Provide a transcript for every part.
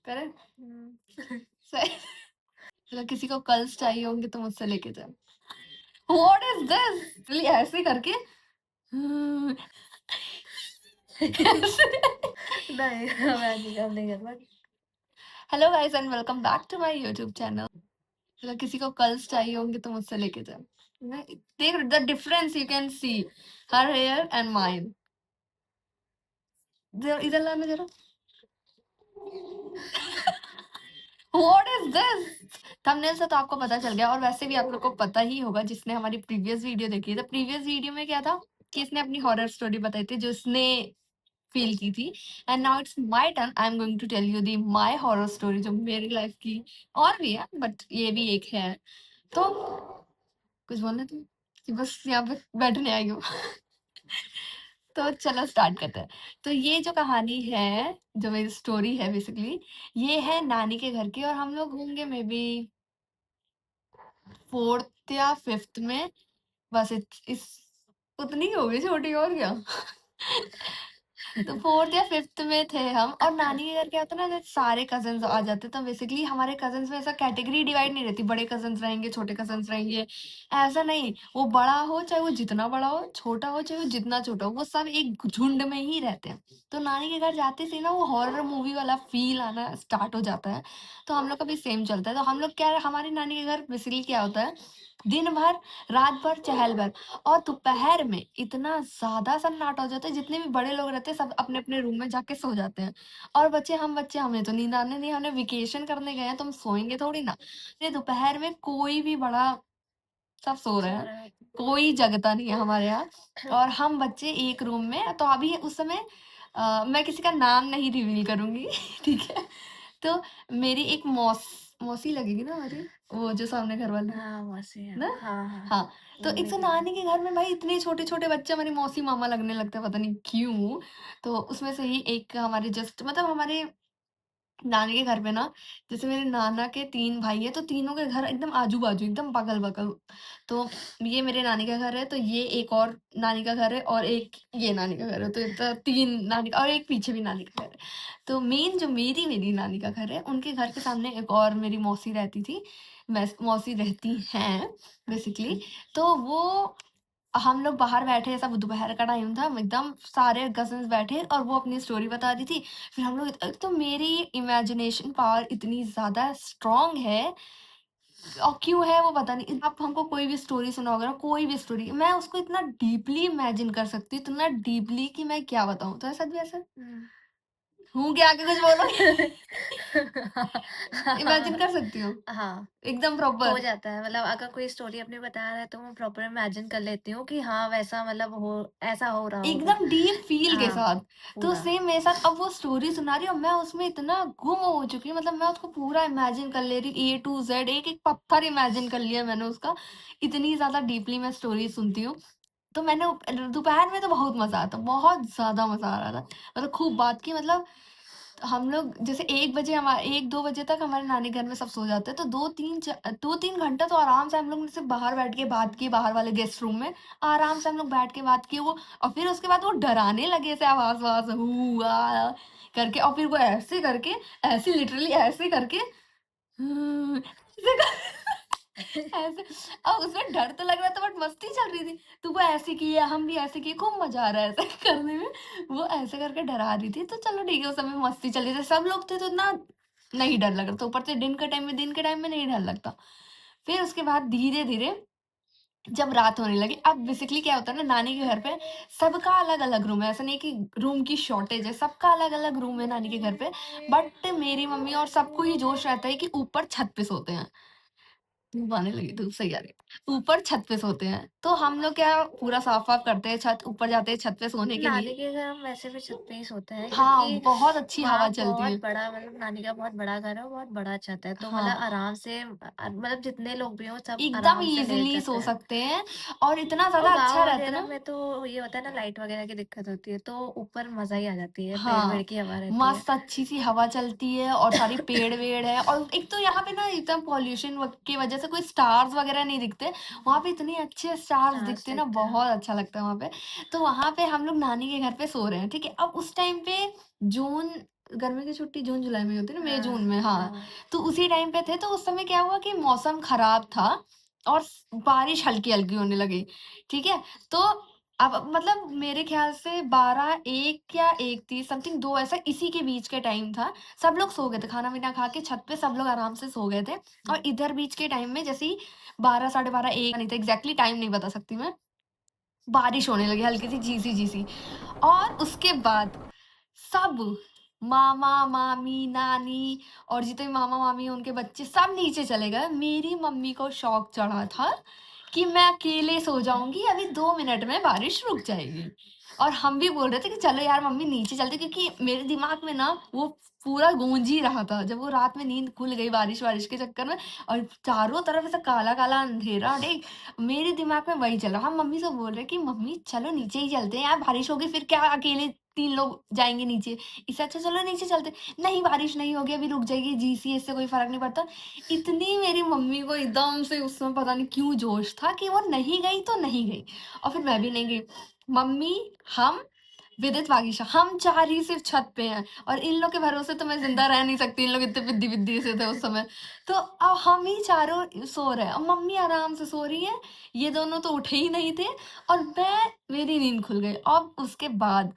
करें? हम्म। सही। अगर किसी को कर्ल्स चाहिए होंगे तो मुझसे लेके जाओ। What is this? चलिए ऐसे करके नहीं मैं नहीं कर पाती। Hello guys and welcome back to my YouTube channel. अगर किसी को कर्ल्स चाहिए होंगे तो मुझसे लेके जाओ। देख the difference you can see her hair and mine. इधर लाना जरा। What is this? थंबनेल से तो आपको पता चल गया और वैसे भी आप लोग को पता ही होगा जिसने हमारी प्रीवियस वीडियो देखी है। तो प्रीवियस वीडियो में क्या था कि इसने अपनी हॉरर स्टोरी बताई थी जो इसने फील की थी। And now it's my turn. I am going to tell you the my horror story जो मेरी लाइफ की और भी है बट ये भी एक है। तो कुछ बोलना तुम कि बस यहाँ पे बैठने आई हो? तो चलो स्टार्ट करते हैं। तो ये जो कहानी है जो मेरी स्टोरी है बेसिकली ये है नानी के घर की और हम लोग होंगे मे बी 4th या 5th में। बस इस उतनी ही होगी छोटी और क्या। तो 4th या 5th में थे हम और नानी के घर क्या होता है ना जब सारे कजन्स आ जाते तो बेसिकली हमारे कजन्स में ऐसा कैटेगरी डिवाइड नहीं रहती बड़े कजन्स रहेंगे छोटे कजन्स रहेंगे। ऐसा नहीं वो बड़ा हो चाहे वो जितना बड़ा हो छोटा हो चाहे वो जितना छोटा हो वो सब एक झुंड में ही रहते हैं। तो नानी के घर जाते से ना वो हॉरर मूवी वाला फील आना स्टार्ट हो जाता है। तो हम लोग का भी सेम चलता है। तो हम लोग क्या हमारी नानी के घर बेसिकली क्या होता है दिन भर रात भर चहल भर और दोपहर में इतना ज़्यादा सन्नाटा हो जाता है जितने भी बड़े लोग रहते हैं सब अपने-अपने रूम में जाके सो जाते हैं। और बच्चे हमें तो नींद आने नहीं हमने वेकेशन करने गए हैं तो हम सोएँगे थोड़ी ना। ये दोपहर में कोई भी बड़ा सब सो रहे सो हैं, रहे होते कोई जगता नहीं है हमारे यहाँ और हम बच्चे एक रूम में तो अभी उस समय मैं किसी का नाम नहीं रिवील करूँगी ठीक है? तो मेरी एक मौसी लगेगी ना हमारी, वो जो सामने घर वाली, हाँ मौसी है ना? हाँ हाँ। हाँ, तो एक मम्मी तो भी है। नानी के घर में भाई इतने छोटे-छोटे बच्चे हमारी मौसी मामा लगने लगते हैं पता नहीं क्यों? तो उसमें से ही एक हमारे जस्ट मतलब हमारे नानी के घर पे ना जैसे मेरे नाना के 3 भाई हैं तो तीनों के घर एकदम आजू-बाजू एकदम बगल-बगल। तो ये मेरे नानी का घर है तो ये एक और नानी का घर है और एक ये नानी का घर है। तो 3 नानी का और एक पीछे भी नानी का घर है। तो मेन जो मेरी नानी का घर है उनके घर के सामने एक और मेरी मौसी रहती थी। मौसी रहती हैं बेसिकली। तो वो हम लोग बाहर बैठे सब दोपहर का टाइम था एकदम सारे कज़िन्स बैठे और वो अपनी स्टोरी बता रही थी। फिर हम लोग तो मेरी इमेजिनेशन पावर इतनी ज़्यादा स्ट्रॉन्ग है और क्यों है वो पता नहीं। आप हमको कोई भी स्टोरी सुनाओगे ना कोई भी स्टोरी मैं उसको इतना डीपली इमेजिन कर सकती हूँ इतना डीपली कि मैं क्या बताऊँ। तो ऐसा भी ऐसा हम्म। हूँ क्या आगे कुछ बोलोगे? इमेजिन कर सकती हूँ हाँ एकदम हो प्रॉपर जाता है मतलब अगर कोई स्टोरी अपनी बता रहा है तो मैं प्रॉपर इमेजिन कर लेती हूँ कि हाँ वैसा मतलब हो ऐसा हो रहा होगा। एकदम डीप फील के हाँ साथ। तो पूरा। सेम मेरे साथ अब वो स्टोरी सुना रही है और मैं उसमें इतना गुम हो चुकी हूँ मतलब मैं उसको पूरा इमेजिन कर ले रही ए टू जेड एक एक पत्थर इमेजिन कर लिया मैंने उसका। इतनी ज्यादा डीपली मैं स्टोरी सुनती हूँ। तो मैंने दोपहर में तो बहुत मजा आता बहुत ज्यादा मजा आ रहा था मतलब खूब बात की मतलब हम लोग जैसे 1 बजे हमारे 1-2 बजे तक हमारे नानी घर में सब सो जाते हैं, तो 2-3 घंटा तो आराम से हम लोग ने सिर्फ़ बाहर बैठ के बात की, बाहर वाले गेस्ट रूम में, आराम से हम लोग बैठ के बात की वो और फिर उसके बाद वो डराने लगे ऐसे आवाज़-वाज़ करके और फिर वो ऐसे करके, ऐसे लिटरली ऐसे करके ऐसे ऐसे और उसमें डर तो लग रहा था बट मस्ती चल रही थी। तो वो ऐसे किए, हम भी ऐसे किए, खूब मज़ा आ रहा है ऐसे करने में। वो ऐसे करके डरा रही थी, तो चलो ठीक है उस समय मस्ती चल रही थी। सब लोग थे तो इतना नहीं डर लग रहा था। ऊपर से दिन के टाइम में नहीं डर लगता। फिर उसके बाद धीरे-धीरे जब रात होने लगी अब बेसिकली क्या होता है ना नानी के घर पे सबका अलग-अलग रूम है। ऐसा नहीं है कि रूम की शॉर्टेज है, सबका अलग-अलग रूम है नानी के घर पे। बट मेरी मम्मी और सबको ही जोश रहता है कि ऊपर छत पे सोते हैं। धूप आने लगी, धूप सही आ रही है। ऊपर छत पे सोते हैं, तो हम लोग क्या पूरा साफ-वाफ करते हैं छत, ऊपर जाते हैं छत पे सोने के नानी लिए। के घर हम वैसे भी छत पे ही सोते हैं हाँ, क्योंकि बहुत अच्छी हवा वहाँ चलती बहुत है। बड़ा मतलब नानी का बहुत बड़ा घर है और बहुत बड़ा छत है तो मतलब हाँ, आराम से मतलब जितने लोग भी हों सब एकदम आराम से लेट ईज़िली जाते सो हैं। सकते हैं और इतना और ज़्यादा गाँव अच्छा रहता है वगैरह ना। में तो ये होता है ना लाइट वगैरह की दिक्कत होती है तो ऊपर मजा ही आ जाती है पेड़ वेड़ हाँ, की हवा रहती है। मस्त अच्छी-सी हवा चलती है और सारी पेड़-वेड़ है और एक तो यहाँ पे ना एकदम पॉल्यूशन की वज़ह से कोई स्टार्स वग़ैरह नहीं दिखते। वहाँ पे इतने अच्छे स्टार्स स्टार्स दिखते हैं ना, देखते हैं। बहुत अच्छा लगता है वहाँ पे। तो वहाँ पे हम लोग नानी के घर पे सो रहे हैं, ठीक है? अब उस टाइम पे जून गर्मी की छुट्टी जून-जुलाई में होती है ना, मई-जून हाँ, में, हाँ। हाँ। तो उसी टाइम पे थे, तो उस समय क्या हुआ कि मौसम खराब था और बारिश हल्की-हल्की होने लगी, ठीक है? तो अब मतलब मेरे ख़्याल से 12, 1 या 1:30 समथिंग 2 ऐसा इसी के बीच के टाइम था। सब लोग सो गए थे, खाना-वाना खा के छत पे सब लोग आराम से सो गए थे हुँ, और इधर बीच के टाइम में जैसे ही 12, साढ़े 12, 1 नहीं था, एग्ज़ैक्टली टाइम नहीं बता सकती मैं, बारिश होने लगी हल्की-सी, झीसी-झीसी और उसके बाद सब मामा, मामी, नानी और जितने भी मामा-मामी हैं उनके बच्चे सब नीचे चले गए। मेरी मम्मी को शौक चढ़ा था कि मैं अकेले सो जाऊँगी, अभी 2 मिनट में बारिश रुक जाएगी। और हम भी बोल रहे थे कि चलो यार मम्मी नीचे चलते हैं, क्योंकि मेरे दिमाग में ना वो पूरा गूंज ही रहा था। जब वो रात में नींद खुल गई बारिश-वारिश के चक्कर में और चारों तरफ ऐसा काला-काला अंधेरा, देख मेरे दिमाग में वही चल रहा। हम मम्मी से बोल रहे हैं कि मम्मी चलो नीचे ही चलते हैं यार, बारिश होगी फिर क्या अकेले 3 लोग जाएँगे नीचे। इससे अच्छा चलो नीचे चलते हैं। नहीं बारिश नहीं होगी, अभी रुक जाएगी, झीसी इससे कोई फ़र्क नहीं पड़ता। इतनी मेरी मम्मी को एकदम से उस समय पता नहीं क्यों जोश था कि वो नहीं गई तो नहीं गई और फिर मैं भी नहीं गई। मम्मी, हम, विदित, वागीशा हम 4 ही सिर्फ़ छत पे हैं और इन लोग के भरोसे तो मैं ज़िंदा रह नहीं सकती, इन लोग इतने बिद्दी-बिद्दी से थे उस समय। तो अब हम ही चारों सो रहे हैं और मम्मी आराम से सो रही हैं, ये दोनों तो उठे ही नहीं थे और मेरी नींद खुल गई। अब उसके बाद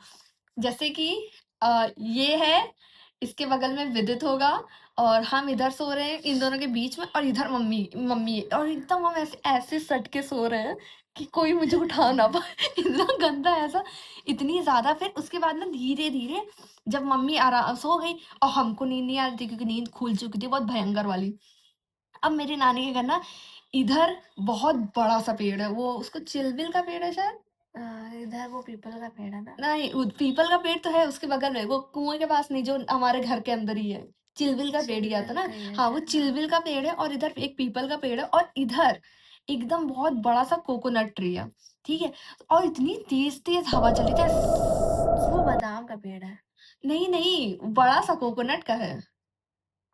जैसे कि ये है, इसके बगल में विदित होगा और हम इधर सो रहे हैं इन दोनों के बीच में और इधर मम्मी मम्मी है और एकदम हम ऐसे ऐसे सट के सो रहे हैं कि कोई मुझे उठा ना पाए। इतना गंदा ऐसा, इतनी ज़्यादा। फिर उसके बाद ना धीरे-धीरे जब मम्मी सो गई और हमको नींद नहीं आ रही थी क्योंकि नींद खुल चुकी थी बहुत भयंकर वाली। अब मेरी नानी के घर ना इधर बहुत बड़ा-सा पेड़ है, वो उसको चिलबिल का पेड़ है शायद? अ, इधर वो पीपल का पेड़ है ना? नहीं, पीपल का पेड़ तो है उसके बगल में, वो कुएँ के पास नहीं जो हमारे घर के अंदर ही है। चिलबिल का पेड़ ही आता चिलबिल ना? का ही है हाँ, वो शायद, हाँ। चिलबिल का पेड़ है और इधर एक पीपल का पेड़ है और इधर एकदम बहुत बड़ा-सा कोकोनट ट्री है, ठीक है? और इतनी तेज़-तेज़ हवा चल रही थी वो बादाम का पेड़ है। नहीं, नहीं, बड़ा-सा कोकोनट का है।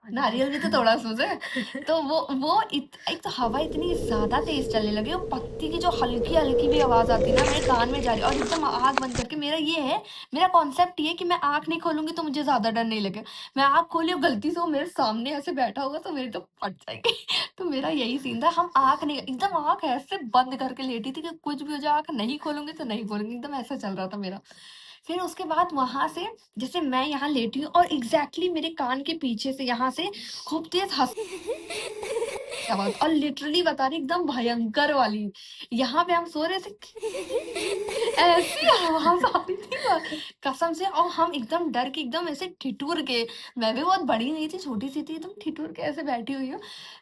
अच्छा नारियल भी तो पता थोड़ा सोचे। नहीं। तो वो एक तो हवा इतनी ज़्यादा तेज़ चलने लगी और पत्ती की जो हल्की-हल्की भी आवाज़ आती है ना मेरे कान में जा रही है और एकदम आँख बंद करके मेरा कॉन्सेप्ट ये है कि मैं आँख नहीं खोलूँगी तो मुझे ज़्यादा डर नहीं लगेगा। मैं आँख खोली और गलती से वो मेरे सामने ऐसे बैठा होगा तो मेरी तो फट जाएगी। तो मेरा यही सीन था, हम आँख नहीं एकदम आँख ऐसे बंद करके लेटी थी कि कुछ भी हो जाए आँख नहीं खोलूँगी तो नहीं खोलूँगी, एकदम ऐसा चल रहा था मेरा। फिर उसके बाद वहाँ से जैसे मैं यहाँ लेटी हूँ और एग्ज़ैक्टली मेरे कान के पीछे से यहाँ से खूब तेज़ आवाज़ और लिटरली बता रही एकदम भयंकर वाली। यहाँ पे हम सो रहे थे ऐसी आवाज़ आ रही थी ना कसम से और हम एकदम डर के एकदम ऐसे ठिठुर के, मैं भी बहुत बड़ी नहीं थी, छोटी-सी थी, एकदम ठिठुर के ऐसे बैठी हुई हूँ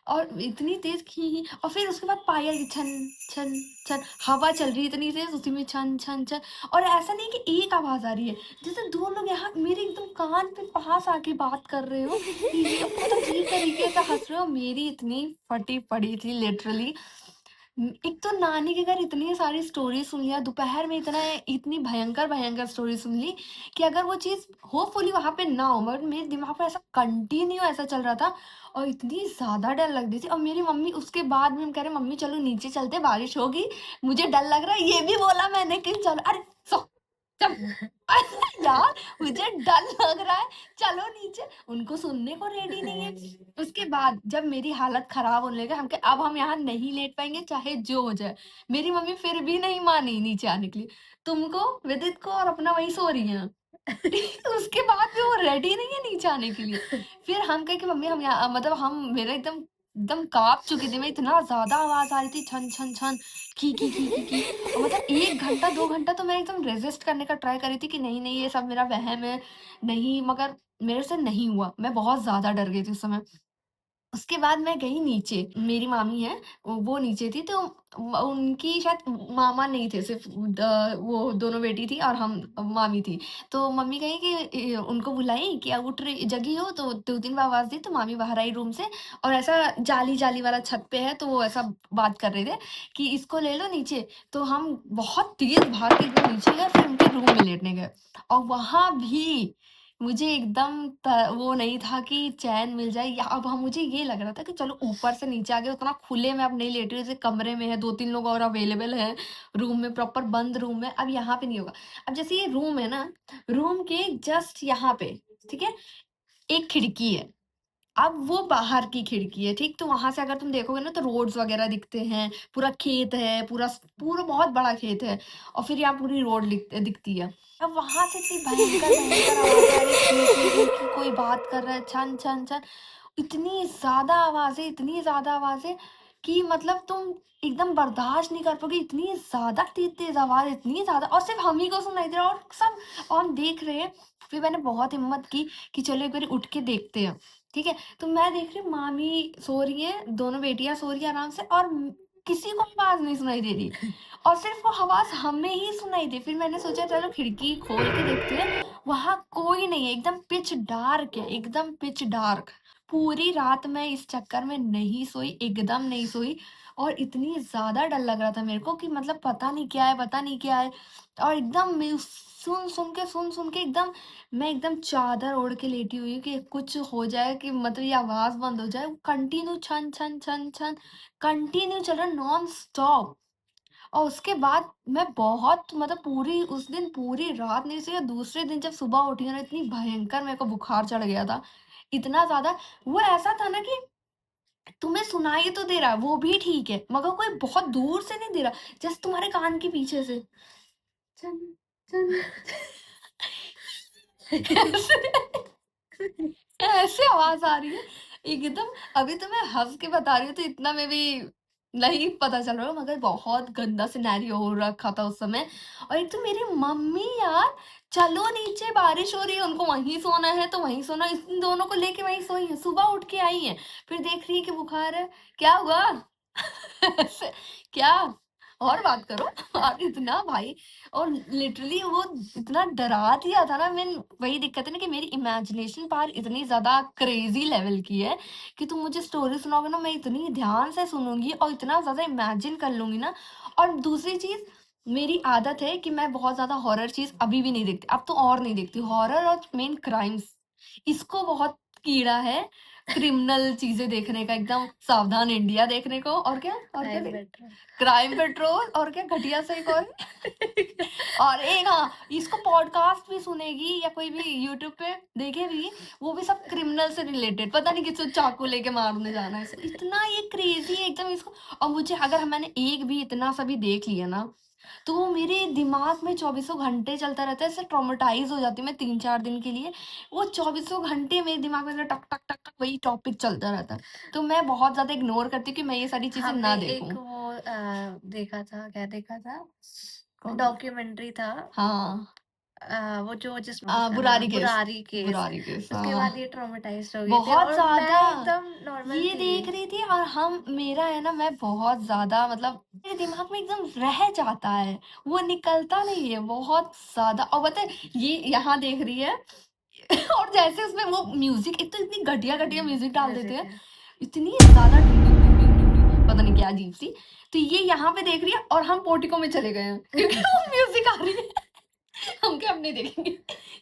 और इतनी तेज़ खी और फिर उसके बाद पायल की छन, छन, छन हवा चल रही है इतनी तेज़ उसी में छन, छन, छन और ऐसा नहीं कि एक आवाज़ आ रही है, जैसे 2 लोग यहाँ मेरे एकदम कान पे पास आके बात कर रहे हो, ये बहुत अजीब तरीके से हँस रहे हो, मेरी इतनी फटी पड़ी थी लिटरली। एक तो नानी के घर इतनी सारी स्टोरी सुन लिया, दोपहर में इतनी भयंकर-भयंकर स्टोरी सुन ली कि अगर वो चीज़ होपफुली वहाँ पे ना हो बट मेरे दिमाग में ऐसा कंटिन्यू ऐसा चल रहा था और इतनी ज़्यादा डर लग रही थी और मेरी मम्मी उसके बाद भी हम कह रहे मम्मी चलो नीचे चलते हैं, बारिश होगी, मुझे डर लग रहा है, ये भी बोला मैंने कि चलो अरे सो चल यार मुझे डर लग रहा है, चलो नीचे, उनको सुनने को रेडी नहीं है। उसके बाद जब मेरी हालत खराब होने लगी हम कहे अब हम यहाँ नहीं लेट पाएँगे चाहे जो हो जाए। मेरी मम्मी फिर भी नहीं मानी नीचे आने के लिए। तुमको, विदित को और अपना वहीं सो रही हैं। उसके बाद भी वो रेडी नहीं है नीचे आने के लिए। फिर हम कहे कि मम्मी हम यहाँ मतलब हम मेरा एकदम एकदम काँप चुकी थी मैं, इतना ज़्यादा आवाज़ आ रही थी छन, छन, छन, की और मतलब 1 घंटा 2 घंटा तो मैं एकदम रेज़िस्ट करने का ट्राई कर रही थी कि नहीं, नहीं ये सब मेरा वहम है, नहीं मगर मेरे से नहीं हुआ। मैं बहुत ज़्यादा डर गई थी उस समय। उसके बाद मैं गई नीचे, मेरी मामी हैं, वो नीचे थी तो उनकी शायद मामा नहीं थे, सिर्फ़ वो दोनों बेटी थी और हम मामी थी। तो मम्मी कहीं कि उनको बुलाई कि उठ रही जगी हो? तो 2-3 बार आवाज़ दी तो मामी बाहर आई रूम से और ऐसा जाली-जाली वाला छत पे है तो वो ऐसा बात कर रहे थे कि इसको ले लो नीचे। तो हम बहुत तेज़ भाग के एकदम नीचे गए फिर उनके रूम में लेटने गए और वहाँ भी मुझे एकदम वो नहीं था कि चैन मिल जाए या अब हम मुझे ये लग रहा था कि चलो ऊपर से नीचे आ गए उतना खुले में अब नहीं लेट रही जैसे कमरे में है 2-3 लोग और अवेलेबल हैं रूम में प्रॉपर बंद रूम में अब यहाँ पे नहीं होगा। अब जैसे ये रूम है ना, रूम के जस्ट यहाँ पे ठीक है? एक खिड़की है। अब वो बाहर की खिड़की है, ठीक? तो वहाँ से अगर तुम देखोगे ना तो रोड्स वगैरह दिखते हैं, पूरा खेत है, पूरा बहुत बड़ा खेत है और फिर यहाँ पूरी रोड दिखती है। अब वहाँ से इतनी भयंकर आवाज़ें आ रही है, की कोई बात कर रहा है, छन, छन, छन। इतनी ज़्यादा आवाज़ें कि मतलब तुम एकदम बर्दाश्त नहीं कर पाओगे, इतनी ज़्यादा तेज़-तेज़ आवाज़, इतनी ज़्यादा और सिर्फ़ हम ही को सुनाई दे रहा है और सब और हम देख रहे हैं। फिर मैंने बहुत हिम्मत की कि चलो एक बारी उठ के देखते हैं, ठीक है? तो मैं देख रही हूँ मामी सो रही हैं, दोनों बेटियाँ सो रही हैं आराम से और किसी को आवाज़ नहीं सुनाई दे रही और सिर्फ़ वो आवाज़ हमें ही सुनाई दी। फिर मैंने सोचा चलो खिड़की खोल के देखते हैं, वहाँ कोई नहीं है, एकदम पिच डार्क है, एकदम पिच डार्क। पूरी रात मैं इस चक्कर में नहीं सोई, एकदम नहीं सोई और इतनी ज़्यादा डर लग रहा था मेरे को कि मतलब पता नहीं क्या है, पता नहीं क्या है और एकदम मैं सुन के एकदम मैं एकदम चादर ओढ़ के लेटी हुई हूँ कि कुछ हो जाए कि मतलब ये आवाज़ बंद हो जाए। कंटिन्यू छन, छन, छन, छन कंटिन्यू चल रहा है नॉन स्टॉप और उसके बाद मैं बहुत मतलब पूरी उस दिन पूरी रात नहीं सोई और दूसरे दिन जब सुबह उठी हूँ ना इतनी भयंकर मेरे को बुखार चढ़ गया था। इतना ज़्यादा वो ऐसा था ना कि तुम्हें सुनाई तो दे रहा है, वो भी ठीक है, मगर कोई बहुत दूर से नहीं दे रहा, जस्ट तुम्हारे कान के पीछे से। चन, चन ऐसे ऐसे आवाज़ आ रही है, एकदम अभी तो मैं हँस के बता रही हूँ तो इतना में भी नहीं पता चल रहा मगर बहुत गंदा सिनेरियो हो रखा था उस समय। और एक तो मेरी मम्मी यार, चलो नीचे बारिश हो रही है, उनको वहीं सोना है तो वहीं सोना, इन दोनों को लेके वहीं सोई हैं, सुबह उठ के आई हैं, फिर देख रही है कि बुखार है, क्या हुआ? ऐसे क्या? और बात करो और इतना भाई और लिटरली वो इतना डरा दिया था ना। मैं वही दिक्कत है ना कि मेरी इमेजिनेशन पावर इतनी ज़्यादा क्रेज़ी लेवल की है कि तुम मुझे स्टोरी सुनाओगे ना मैं इतनी ध्यान से सुनूँगी और इतना ज़्यादा इमेजिन कर लूँगी ना। और दूसरी चीज़ मेरी आदत है कि मैं बहुत ज़्यादा हॉरर चीज़ अभी भी नहीं देखती, अब तो और नहीं देखती। हॉरर और मेन क्राइम्स इसको बहुत कीड़ा है, क्रिमिनल चीज़ें देखने का एकदम सावधान इंडिया देखने को और क्या टाइम देख बेटर। क्राइम पेट्रोल और क्या घटिया से एक और एक हाँ, इसको पॉडकास्ट भी सुनेगी या कोई भी यूट्यूब पे देखेगी, वो भी सब क्रिमिनल से रिलेटेड, पता नहीं किसको चाकू लेके मारने जाना है इसको। इतना ये क्रेज़ी है एकदम इसको। और मुझे अगर मैंने एक भी इतना सा भी देख लिया ना, तो वो मेरे दिमाग में चौबीसों घंटे चलता रहता है, ऐसे ट्रॉमेटाइज़ हो जाती हूँ मैं 3-4 दिन के लिए। वो चौबीसों घंटे मेरे दिमाग में ऐसे टक, टक, टक, टक वही टॉपिक चलता रहता है। तो मैं बहुत ज़्यादा इग्नोर करती हूँ कि मैं ये सारी चीज़ें हमने ना एक देखूँ। वो देखा था, क्या देखा था? कौन-सा? डॉक्यूमेंट्री था। हाँ। वो जो जिसमें उसका बुरारी नाम case, Burari case. Burari case, उसके हाँ। बाद ये ट्रॉमेटाइज़्ड हो गए थे बहुत और मैं ज़्यादा, एकदम नॉर्मल ये थी। देख रही थी और हम मेरा है ना मैं बहुत ज़्यादा मतलब मेरे दिमाग में एकदम रह जाता है, वो निकलता नहीं है बहुत ज़्यादा। और पता है ये यहाँ देख रही है और जैसे उसमें वो म्यूज़िक एक तो इतनी घटिया-घटिया म्यूज़िक डाल देते म्यूज़िक हैं, है। इतनी ज़्यादा डिंग, डिंग, डिंग, डिंग, डिंग, डिंग पता नहीं क्या अजीब-सी। तो ये यहाँ पे देख रही है और हम पोर्टिको में चले गए हैं क्योंकि वो म्यूज़िक आ रही है। हम क्या अब नहीं देखेंगे,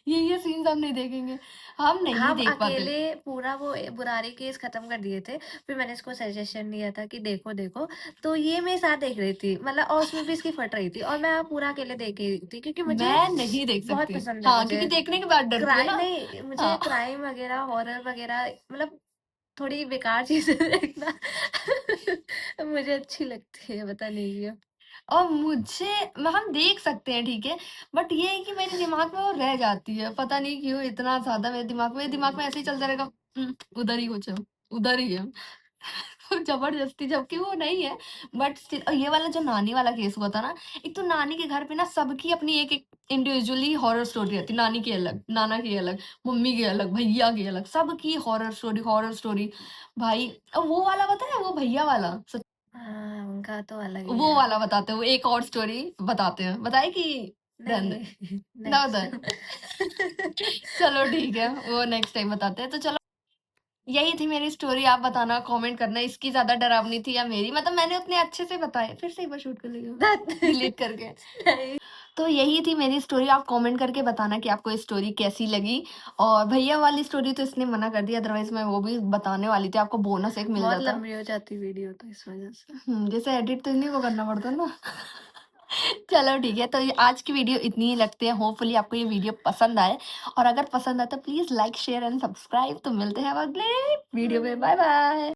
ये सीन्स हम नहीं देखेंगे, हम नहीं हम देख पाते। अकेले पूरा वो बुरारी केस खत्म कर दिए थे। फिर मैंने इसको सजेशन दिया था कि देखो, देखो। तो ये मेरे साथ देख रही थी, मतलब और उसमें भी इसकी फट रही थी और मैं पूरा अकेले देख रही थी क्योंकि मुझे मैं नहीं देख बहुत सकती। पसंद है हाँ, मुझे। क्योंकि देखने के बाद डरती है क्राइ ना। नहीं, मुझे हाँ। क्राइम वगैरह, हॉरर वगैरह मतलब थोड़ी बेकार चीज़ें देखना मुझे अच्छी लगती है, पता नहीं क्यों। और मुझे हम देख सकते हैं ठीक है, बट ये है कि मेरे दिमाग में वो रह जाती है, पता नहीं क्यों इतना ज़्यादा मेरे दिमाग में ऐसे ही चलता रहेगा उधर ही कुछ है, उधर ही है। ज़बरदस्ती जबकि वो नहीं है, बट स्टिल और ये वाला जो नानी वाला केस हुआ था ना, एक तो नानी के घर पे ना सबकी अपनी एक-एक इंडिविजुअली हॉरर स्टोरी रहती है। नानी की अलग, नाना की अलग, मम्मी की अलग, भैया की अलग, सबकी हॉरर स्टोरी। भाई वो वाला पता है वो भैया वाला हाँ, उनका तो अलग ही वो है। वाला बताते हैं, वो एक और स्टोरी बताते हैं। बताएँ कि रहने नहीं, दें? ना नेक्स्ट। बताएँ? चलो ठीक है, वो नेक्स्ट टाइम बताते हैं। तो चलो यही थी मेरी स्टोरी, आप बताना, कमेंट करना इसकी ज़्यादा डरावनी थी या मेरी? मतलब मैंने उतने अच्छे से बताए। फिर से एक बार शूट कर लेंगे डिलीट करके। नहीं। तो यही थी मेरी स्टोरी, आप कमेंट करके बताना कि आपको ये स्टोरी कैसी लगी। और भैया वाली स्टोरी तो इसने मना कर दी, अदरवाइज़ मैं वो भी बताने वाली थी, आपको बोनस एक मिल बहुत जाता। लंबी हो जाती वीडियो तो इस वजह से। जैसे एडिट तो इन्हीं को करना पड़ता है ना। चलो ठीक है, तो ये आज की वीडियो इतनी ही लगती है। होपफुली आपको ये वीडियो पसंद आए, और अगर पसंद आए तो please like, share and subscribe. तो मिलते हैं अब अगले वीडियो में। Bye bye.